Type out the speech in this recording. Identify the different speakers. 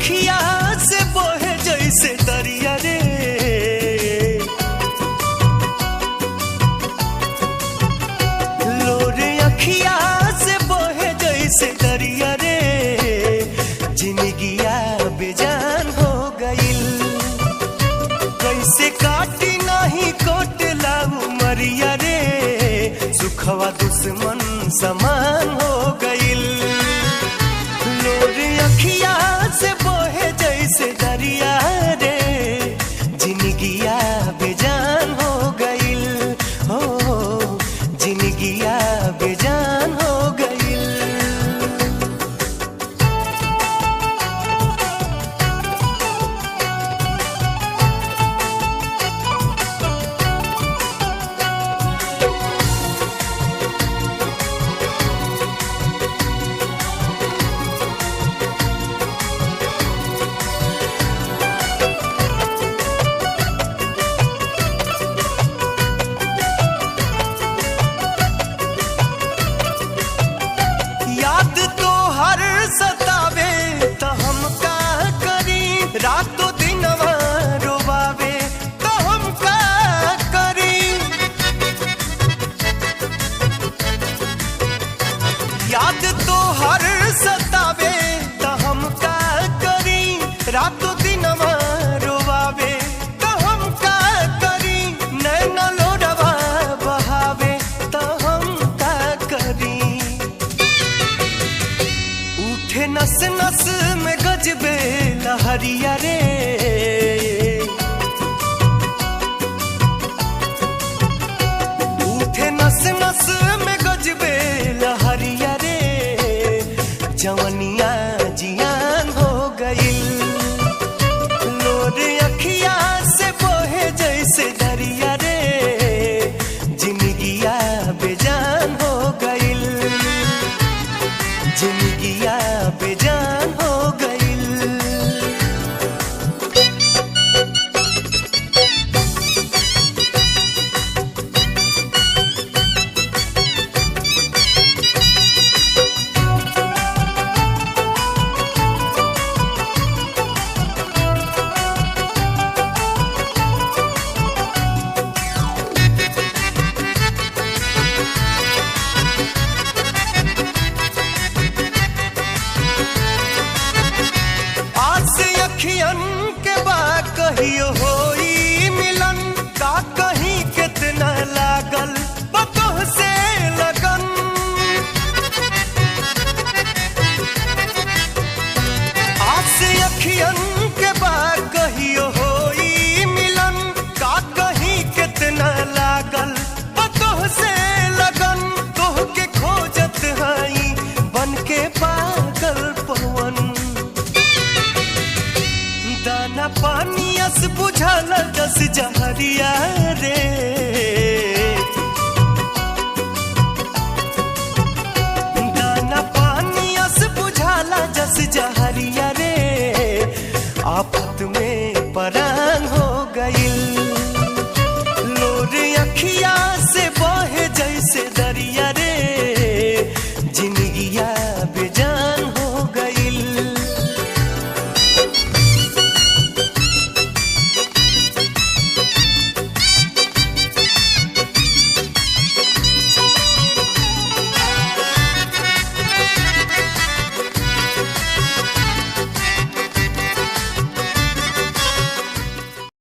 Speaker 1: अखिया से बहे जैसे दरिया रे, लोरे अखिया से बहे जैसे दरिया रे, जिंदगिया बेजान हो गइल। कैसे काटी नहीं कोटला उमरिया रे, सुखवा दुश्मन समान हो गइल। लोरे अखिया से बहे जैसे दरिया रे, जिंदगिया बेजान हो गइल। हो जिंदगिया बेजान हो गइल। सतावे तो हम का करी, रातों दिनवा रोवावे तो हम का करी। याद तो हर सतावे तो हम का करी, रातों दिनवा रोवावे तो हम का करी। नैना लोडवा बहावे तो हम का करी। उठे नस नस में गजबे लहरिया रे, उठे नस नस में गजबे लहरिया रे, जवनिया जियान हो गइल। लोरे अखिया से बहे जैसे दरिया रे, जिंदगिया बेजान हो गइल। जिंदगिया बेजान हो गइल। अखियन के बाद कहियो होई मिलन, का कहीं कितना लागल बतोह से लगन। आज से अखियन के बाद कहियो होई मिलन, का कहीं कितना लागल बतोह से लगन। तोह के खोजत हई बन के पागल पवन, दाना पानी अस बुझाला जस जहरिया रे। दाना पानी अस बुझाला जस जहरिया रे, आफत में परान हो गइल। लोरे अखिया से बहे जैसे दरिया रे, जिंदगिया